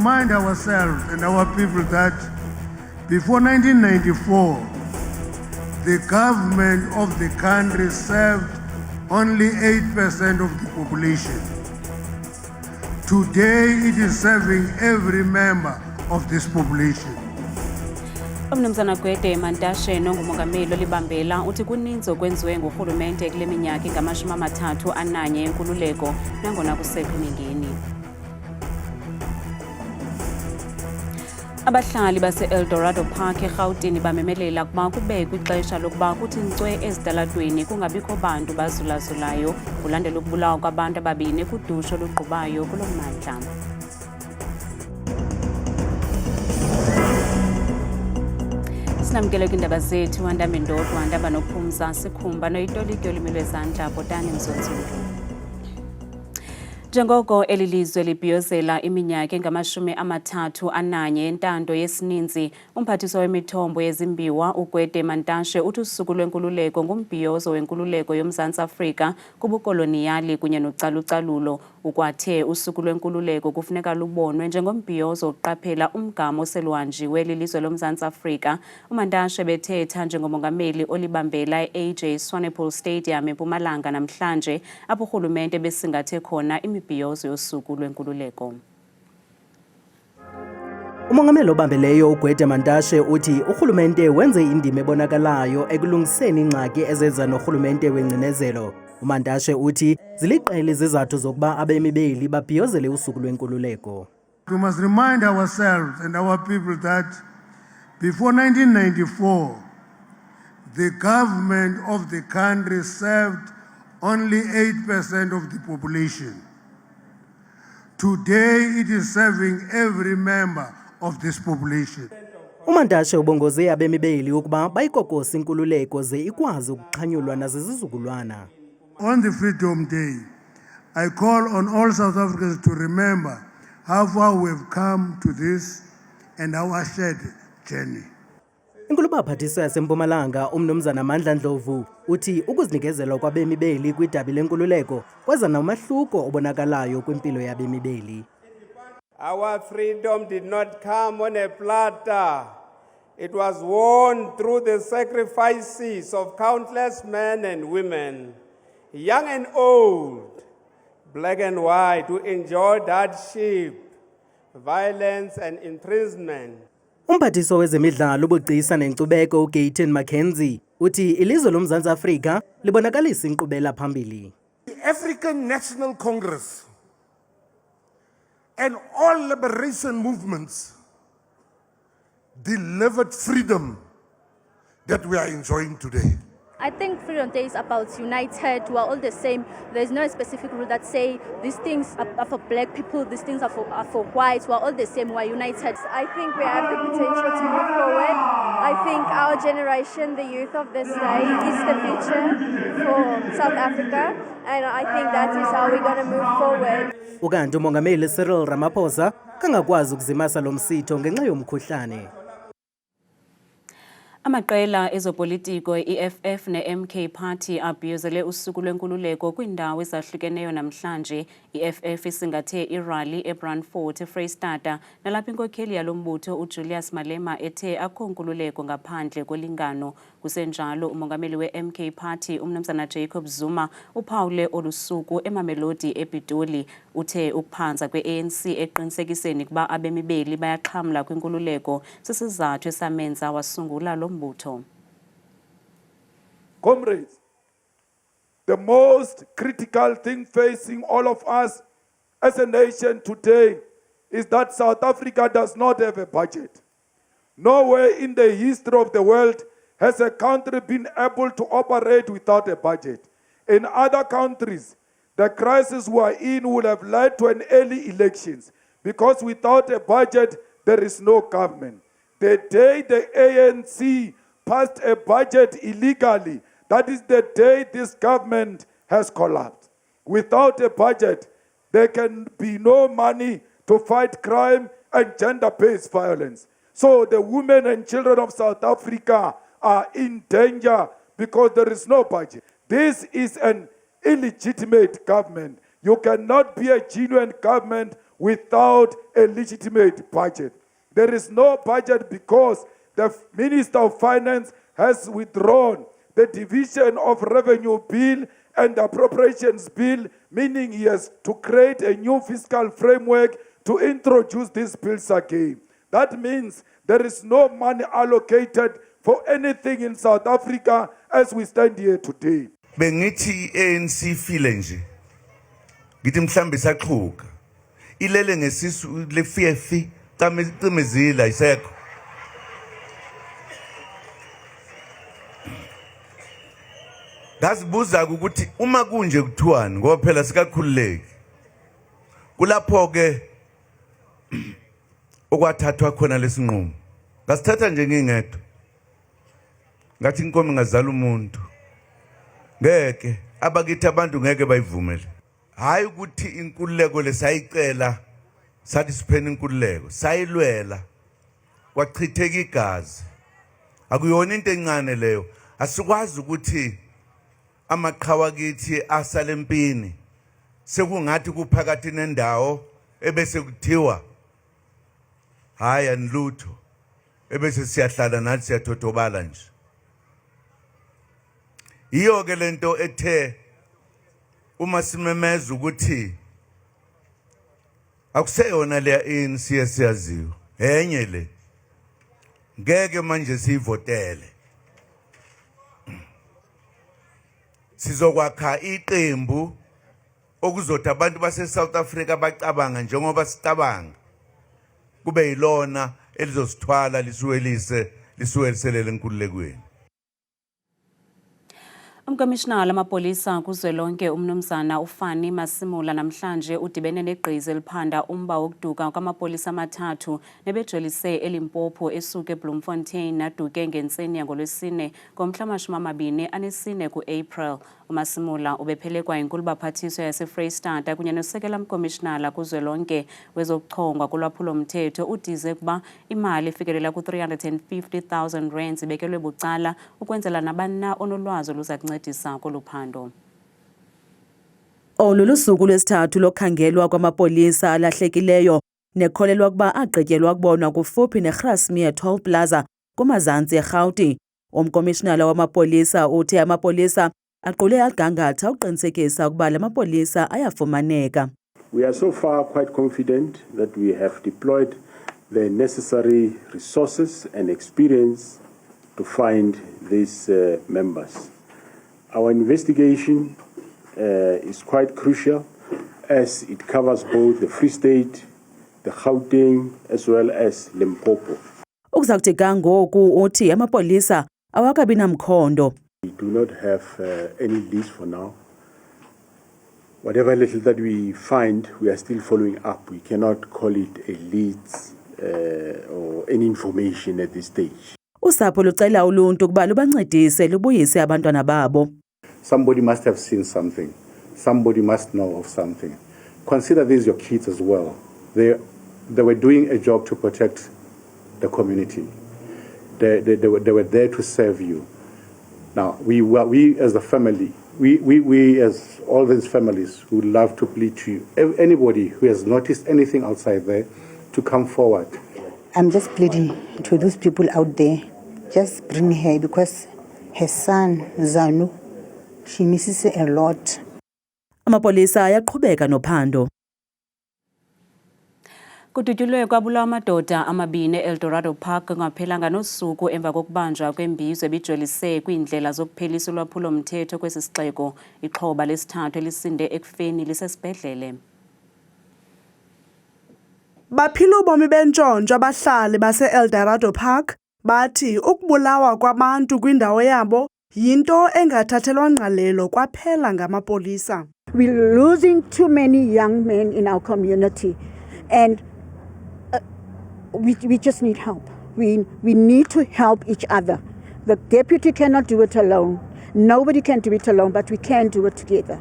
remind ourselves and our people that before 1994, the government of the country served only 8% of the population. Today, it is serving every member of this population. Umnumzana Gwede Mantashe nongumongameli olibambela uthi kuninzi okwenziwe ngurhulumente kule minyaka engama-31 yenkululeko nangona kusekho imingeni. Abahlali base-Eldorado Park eRhawutini bamemelela kuba kubekwe ixesha lokuba kuthi nkcwe ezitalatweni kungabikho bantu bazulazulayo kulandela ukubulawa kwabantu ababini kudushe olugqubayo kulo mmandla. Sinamkele kwindaba zethu Wandambe Ndodwa, Wandaba Nophumza Sikhumba noyitoliki yolimi lwezandla Bhotani Mzonzulu. Njengoko eli lizwe libhiyozela iminyaka engama-31 yentando yesininzi, umphathiswa wemithombo yezimbiwa uGwede Mantashe uthi usuku lwenkululeko ngumbhiyozo wenkululeko yoMzantsi Afrika kubukoloniyali kunye nocalucalulo. Ukwathe usuku lwenkululeko kufuneka lubonwe njengombhiyozo oqaphela umgama oseluhanjiwe lilizwe loMzantsi Afrika. uMantashe bethetha njengomongameli olibambela e-AJ Swanepoel Stadium eMpumalanga namhlanje apho urhulumente besingathe khona imibhiyozo yosuku lwenkululeko. Umongameli obambeleyo uGwede Mantashe uthi urhulumente wenze indima ebonakalayo ekulungiseni ingxaki ezeza norhulumente wengcinezelo. uMantashe uthi ziliqela izizathu zokuba abemi beli babhiyozele usuku lwenkululeko. We must remind ourselves and our people that before 1994, the government of the country served only 8% of the population. Today, it is serving every member of this population. uMantashe ubongoze abemi beli ukuba bayikokosa inkululeko ze ikwazi ukuxhanyulwa nazizizukulwana. On the Freedom Day, I call on all South Africans to remember how far we've come to this and our shared journey. Inkulubaphathiswa yaseMpumalanga umnumzana Mandla Ndlovu uthi ukuzinikezela kwabemi beli kwidabi lenkululeko kweza nomahluko obonakalayo kwimpilo yabemi beli. Our freedom did not come on a platter. It was won through the sacrifices of countless men and women, young and old, black and white, who enjoyed hardship, violence and imprisonment. Umphathiswa wezemidlalo ubugcisa nenkcubeko uGayton Mackenzie uthi ilizwe loMzantsi Afrika libonakalisa inkqubela phambili. The African National Congress and all liberation movements delivered freedom that we are enjoying today. I think Freedom Day is about united. We are all the same. There's no specific rule that say these things are for black people, these things are for whites. We are all the same. We are united. I think we have the potential to move forward. I think our generation, the youth of this day, is the future for South Africa. And I think that is how we're going to move forward. Ukanti umongameli Cyril Ramaphosa kangakwazi ukuzimasa lo msitho ngenxa yomkhuhlane. Amaqela ezopolitiko EFF ne-MK Party abhiyozele usuku lwenkululeko kwiindawo ezahlukeneyo namhlanje. EFF isingathe irally eBrandfort eFreystata nalapho inkokheli yalo mbutho uJulius Malema ethe akho nkululeko ngaphandle kolingano. Kusenjalo umongameli we-MK Party umnumzana Jacob Zuma uphawule olusuku eMamelodi ePitoli. Uthe ukuphanza kwe-ANC eqinisekiseni kuba abemi beli bayaxhamla kwinkululeko sisizathu esamenza wasungula lo mbutho. Comrades, the most critical thing facing all of us as a nation today is that South Africa does not have a budget. Nowhere in the history of the world has a country been able to operate without a budget. In other countries, the crisis we are in would have led to an early elections because without a budget, there is no government. The day the ANC passed a budget illegally, that is the day this government has collapsed. Without a budget, there can be no money to fight crime and gender-based violence. So the women and children of South Africa are in danger because there is no budget. This is an illegitimate government. You cannot be a genuine government without a legitimate budget. There is no budget because the Minister of Finance has withdrawn the division of revenue bill and appropriations bill, meaning he has to create a new fiscal framework to introduce these bills again. That means there is no money allocated for anything in South Africa as we stand here today. Bengithi ANC file nje. Ngithi mhlambe saqhuka. Ilele ngesisu lefifi cimezila isekho. Ngasibuza ukuthi uma kunje kuthiwani ngoba phela sikakhululeki. Kulapho ke okwathathwa khona lesinqumo. Ngasithatha nje ngingedwa. Ngathi inkomo ngazala umuntu. Ngeke abakithi abantu ngeke bayivumele. Hayi ukuthi inkululeko lesayicela sathi siphena inkululeko, sayilwela. Kwachitheka igazi. Akuyona into encane leyo. Asikwazi ukuthi amaqhawa kithi asale empini sekungathi kuphakathi nendawo ebese kuthiwa hayi anilutho ebese siyahlala nathi siyathothobala nje. Iyo ke lento ethe uma simemeza ukuthi akuseyona le ANC esiyaziyo enye le ngeke manje siyivotele. Sizokwakha iqembu okuzothi abantu base South Africa bacabanga njengoba sicabanga kube yilona elizosithwala lisuweliselele enkululekweni. Umkomishinala wamapolisa kuzwelonke umnumzana uFani Masimula namhlanje udibene negqizi eliphanda umba wokuduka kwamapolisa amathathu nebejolise eLimpopo esuke eBloemfontein naduke ngentseni yangoLwesine ngomhla 24 kuApril. uMasimula ubephelekwa inkulu baphathiswa yaseFreystata kunye nosekela mkomishinala kuzwelonke wezokuchongwa kulwaphulo mthetho udize kuba imali efikelela ku350,000 rands ibekelwe bucala ukwenzela nabana onolwazi luza kuncedisa koluphando. Lolu suku lwesithathu lokhangelwa kwamapolisa alahlekileyo nekholelwa kuba agqityelwa kubonwa kufuphi neGrasmere Toll Plaza kumazantsi eGauteng. Umkomishinala wamapolisa uthe amapolisa aqule agangatha uqinisekisa ukuba la mapolisa ayafumaneka. We are so far quite confident that we have deployed the necessary resources and experience to find these members. Our investigation is quite crucial as it covers both the Free State, the Gauteng as well as Limpopo. Ukuzakuthi kangoku uthi amapolisa awakabi namkhondo. We do not have any leads for now. Whatever little that we find, we are still following up. We cannot call it a leads or any information at this stage. Usapho lucela uluntu ukuba lubancedise lubuyise abantwana babo. Somebody must have seen something. Somebody must know of something. Consider these your kids as well. They were doing a job to protect the community. They were there to serve you. Now, we as the family, we as all these families would love to plead to you, anybody who has noticed anything outside there, to come forward. I'm just pleading to those people out there, just bring her because her son, Zanu, she misses her a lot. Amapolisa ayaqhubeka nophando. Kudutyulwe kwabulawa amadoda amabini eEldorado Park ngaphelanga nosuku emva kokubanjwa kwembizwe bijolise kwiindlela zokuphelisa ulwaphulo mthetho kwesi sixeko. Ixhoba lesithathu elisinde ekufeni lisesibhedlele. Baphila ubomi bentshontsho abahlali base-Eldorado Park bathi ukubulawa kwabantu kwindawo yabo yinto engathathelwa ngqalelo kwaphela ngamapolisa. We're losing too many young men in our community and we just need help. We need to help each other. The deputy cannot do it alone. Nobody can do it alone, but we can do it together.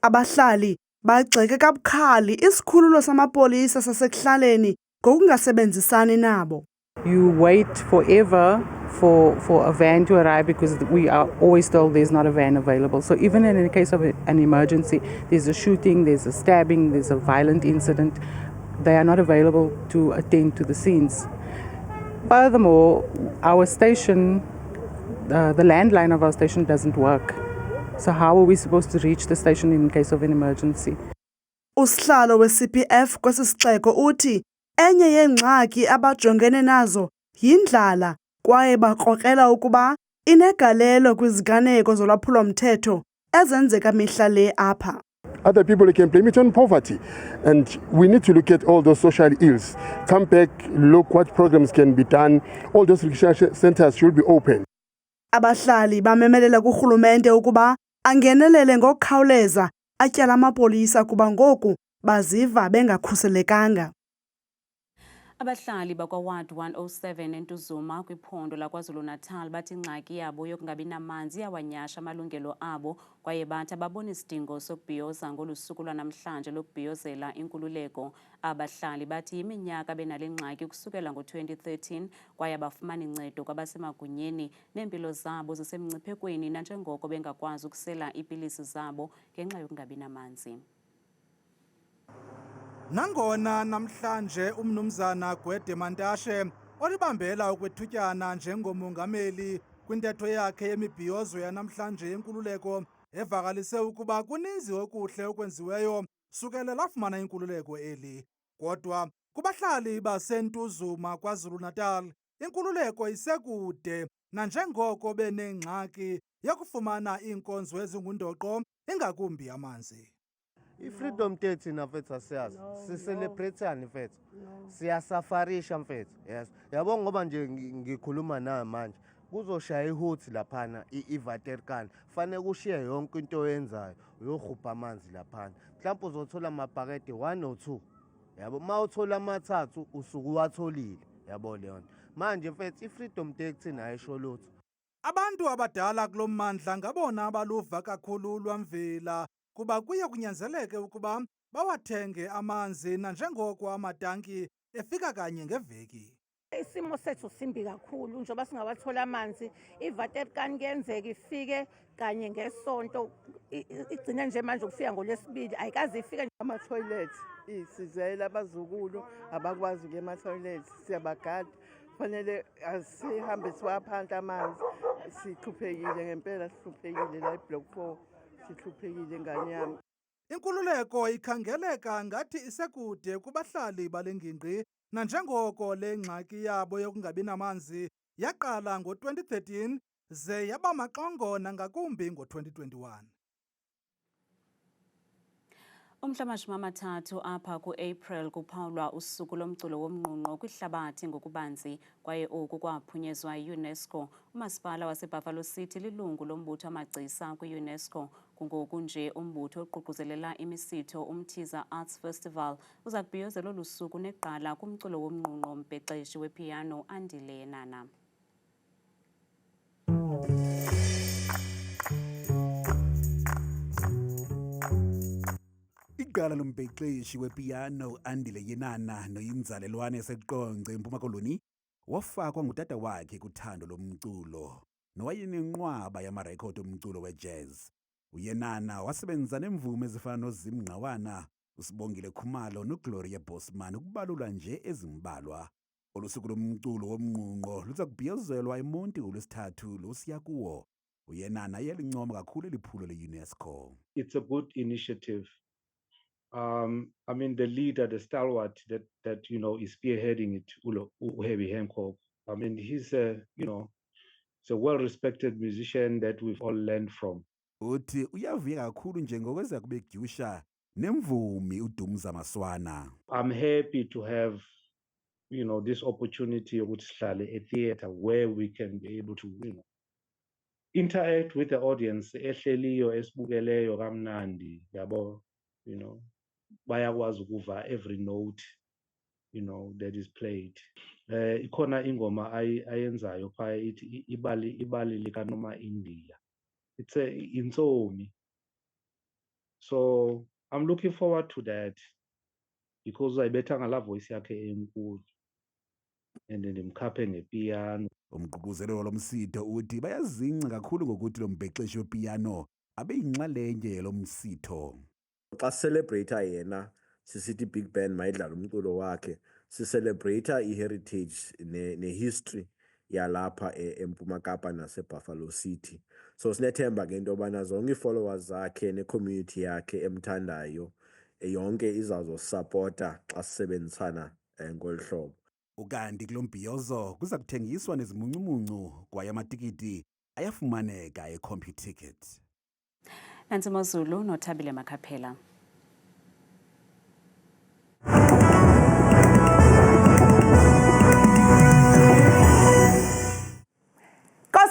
Abahlali bagxeke kabukhali isikhululo samapolisa sasekuhlaleni ngokungasebenzisani nabo. You wait forever for a van to arrive because we are always told there's not a van available. So even in the case of an emergency, there's a shooting, there's a stabbing, there's a violent incident, they are not available to attend to the scenes. Furthermore, our station, the landline of our station doesn't work. So how are we supposed to reach the station in case of an emergency? Usihlalo we-CPF kwesi sixeko uthi enye yeengxaki abajongene nazo yindlala kwaye bakrokrela ukuba inegalelo kwiziganeko zolwaphulo-mthetho ezenzeka mihla le apha. Other people can blame it on poverty, and we need to look at all those social ills. Come back, look what programs can be done. All those recreation centers should be open. Abahlali bamemelela kurhulumente ukuba angenelele ngokukhawuleza atyala amapolisa kuba ngoku baziva bengakhuselekanga. Abahlali bakwa-Ward 107 eNtuzuma kwiphondo laKwaZulu-Natal bathi ingxaki yabo yokungabi namanzi yawanyasha amalungelo abo kwaye bathi ababona isidingo sokubhiyoza ngolu suku lwanamhlanje lokubhiyozela inkululeko. Abahlali bathi iminyaka benale ngxaki ukusukela ngo-2013 kwaye abafumani ncedo kwabasemagunyeni neempilo zabo zisemngciphekweni nanjengoko bengakwazi ukusela iipilisi zabo ngenxa yokungabi namanzi. Nangona namhlanje umnumzana Gwede Mantashe olibambela ukwethutyana njengomongameli kwintetho yakhe yemibhiyozo yanamhlanje yenkululeko evakalise ukuba kuninzi okuhle okwenziweyo sukela lafumana inkululeko eli. Kodwa kubahlali baseNtuzuma KwaZulu-Natal inkululeko isekude nanjengoko benengxaki yokufumana iinkonzo ezingundoqo ingakumbi amanzi. I-freedom day thina mfethu asiyazi sicelebrate-ani mfethu siyasafarisha mfethu yes yabo ngoba nje ngikhuluma nawe manje kuzoshaya ihuthi laphana iVaterkan fanele kushiye yonke into oyenzayo uyohubha amanzi laphana mhlawumbe uzothola amabhakede 1 or 2 yabo mawuthola amathathu usuku watholile yabo leyo manje mfethu i-freedom day thina ayisho lutho. Abantu abadala kulommandla ngabona abaluva kakhulu ulwamvila kuba kuye kunyanzeleke ukuba bawathenge amanzi nanjengoko amatanki efika kanye ngeveki. Isimo sethu simbi kakhulu njengoba singawathola amanzi iVaterkan kuyenzeka ifike kanye ngesonto igcine nje manje ukufika ngoLwesibili ayikaze ifike ama-toilet isizela abazukulu abakwazi ukuya ema-toilet siyabagada fanele asihambe siwaphansi amanzi sihluphekile ngempela sihluphekile la eBlock 4 sihluphekile ngane yami. Inkululeko ikhangeleka ngathi isekude kubahlali balengingqi nanjengoko le ngxaki yabo yokungabi namanzi yaqala ngo-2013 ze yaba maxongo nangakumbi ngo-2021. Umhla wama-3 apha ku-April kuphawulwa usuku lomculo womnqunqo kwihlabathi ngokubanzi kwaye oku kwaphunyezwa yi-UNESCO. Umasipala waseBuffalo City lilungu lombutho amagcisa kwi-UNESCO. Kungoku nje umbutho oququzelela imisitho uMtiza Arts Festival uza kubhiyozela olu suku neqala kumculo womnqunqo mbhexeshi wepiano Andile Yenana. Iqala lombhexeshi wepiano Andile Yenana noyinzalelwane yaseQonce eMpuma Koloni wafakwa ngutata wakhe kuthando lomculo nowayenenqwaba yamarekhodi omculo wejazz. UYenana wasebenza nemvume ezifana noZimngqawana, uSibongile Khumalo noGloria Bosman ukubalula nje ezimbalwa. Olusuku lomculo womnqunqo luza kubhiyozelwa eMonti ngoLwesithathu losiya kuwo. UYenana yalincoma kakhulu eliphulo le-UNESCO. It's a good initiative. I mean, the leader, the stalwart that is spearheading it, Herbie Hancock. I mean, he's he's a well-respected musician that we've all learned from. Uthi uyavuya kakhulu njengokwenza kube gyusha nemvumi uDumza Maswana. I'm happy to have this opportunity ukuthi sihlale a theater where we can be able to interact with the audience ehleliyo esibukeleyo kamnandi yabo bayakwazi ukuva every note that is played. Ikhona ingoma ayenzayo phaya ithi ibali likanoma India. It's Intsomi. So I'm looking forward to that because ayibetha ngala voice yakhe enkulu. and ndimkhaphe ngepiano. Umgqugquzeli lomsitho uthi bayazinca kakhulu ngokuthi lo mbhexeshi wepiano abe yinxalenye lo msitho. Xa celebrate yena sisithi big band mayidlala umculo wakhe, si celebrate i-heritage ne-history yalapha eMpuma Kapa nase-Buffalo City. So sinethemba ke into yobana zonke ii-followers zakhe ne-community yakhe emthandayo yonke izawuzosapota xa sisebenzisana ngolu hlobo. Ukanti kulo mbhiyozo kuza kuthengiswa nezimuncumuncu kwaye amatikiti ayafumaneka eCompuTicket. Nansi Mozulu noThabile Makhaphela.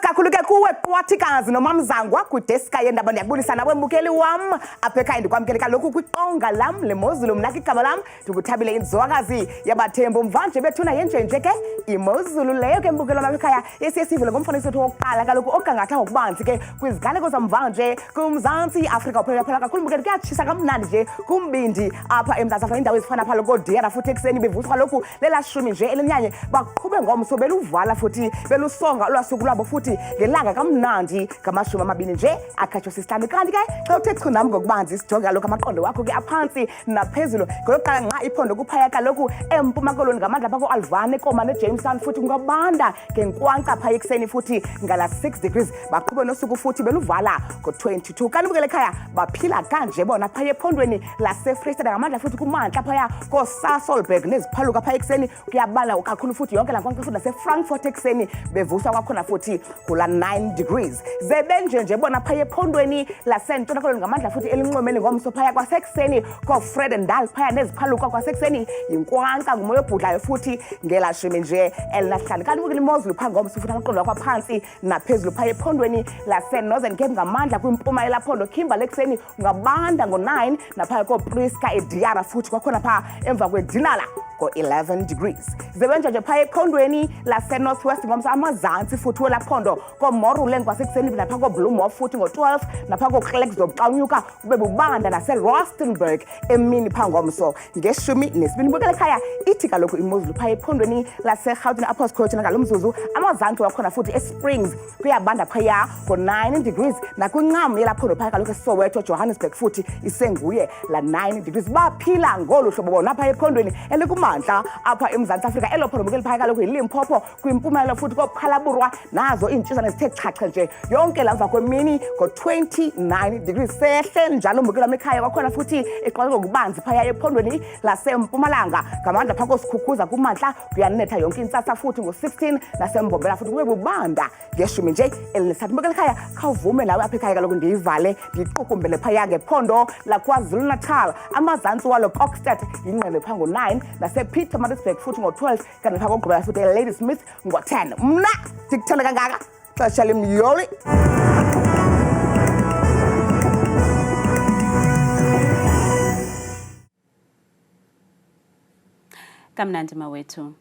Kakhulu ke kuwe Qwathikazi noMamzangwa kwideska yendaba ndiyabulisa nawe mbukeli wam apha ekhaya ndikwamkeleka lokhu kwiqonga lam leMozulu mna igama lam ndikuthabile inzwakazi yabathembu mvanje bethuna yenjenje ke iMozulu leyo ke mbukelo wam ekhaya esiye sivule ngomfanekiso wethu wokuqala kaloku ogangatha ngokubanzi ke kwiziganeko zamvanje kuMzantsi Afrika uphela kakhulu mbukeli kuyatshisa kamnandi nje kumbindi apha eMzantsi Afrika indawo ezifana pha loko Diana futhi ekuseni bevuswa kaloku lelashumi nje elinyanye baqhube ngomso beluvala futhi belusonga olwasuku lwabo futhi ngelanga kamnandi ngamashumi amabini nje akhatshwa sisihlanu kanti ke xa uthe chu nam ngokubanzi sijonge kaloku amaqondo wakho ke aphantsi naphezulu ngolokuqala nxa iphondo kuphaya kaloku eMpuma Koloni ngamandla phako Alvane Koma neJamestown futhi kungabanda ngenkwankca phaya ekuseni futhi ngala 6 degrees baqhube nosuku futhi beluvala ngo-22 kanti bukele ekhaya baphila kanje bona phaya ephondweni laseFreystata ngamandla futhi kumantla phaya koSasolburg neziphaluka phaya ekuseni kuyabala kakhulu futhi yonke la nkwankca futhi naseFrankfurt ekuseni bevuswa kwakhona futhi kula 9 degrees zebenje nje bona phaya ephondweni laseNtshona Koloni ngamandla futhi elinxomeni ngomso phaya kwasekuseni koFredendal phaya neziphaluka kwasekuseni yinkwankca ngumoya obhudlayo futhi ngelashumi nje elinahlanu kanti bukele iMozulu pha ngomso futhi amaqondo wakho aphansi naphezulu phaya ephondweni laseNorthern Cape ngamandla kwimpuma elaphondo Kimberley ekuseni ungabanda ngo9 naphaya koPriska eDiara futhi kwakhona pha emva kweDinala ko11 degrees zebenje nje phaya ephondweni laseNorthwest ngomso amazantsi futhi welaphondo koMoruleng kwasekuseni napha koBloemhof futhi ngo12 napha koKlerksdorp xa unyuka kube bubanda naseRustenburg emini pha ngomso ngeshumi nesibini bukele ekhaya ithi kaloku iMozulu phaya ephondweni laseGauteng Apostle ngalo mzuzu amazantsi wakhona futhi eSprings kuyabanda phaya ngo9 degrees nakwincam yelaphondo phaya kaloku eSoweto Johannesburg futhi isenguye la 9 degrees baphila ngolu hlobo bona phaya ephondweni elikumantla apha eMzantsi Afrika elophondo bukele phaya kaloku iLimpopo kwimpumelelo futhi koPhalaburwa nazo iintshizana zithe chacha nje yonke lamva kwemini ngo29 degrees sehle njalo mbukela ekhaya kwakhona futhi eqala ngokubanzi phaya ephondweni laseMpumalanga ngamandla phako sikhukhuza kumantla kuyanetha yonke intsatsa futhi ngo16 nasembombela futhi kube bubanda ngeshumi nje elinesathu mbukela ekhaya khawuvume nawe apha ekhaya kaloku ndiyivale ndiqukumbele phaya ngephondo laKwaZulu Natal amazantsi walo Kokstad yingqele pha ngo9 nasePietermaritzburg futhi ngo12 kanti phako gqibela futhi eLadysmith ngo10 mna ndikuthanda kangaka xesha limyoli Kamnandi mawethu.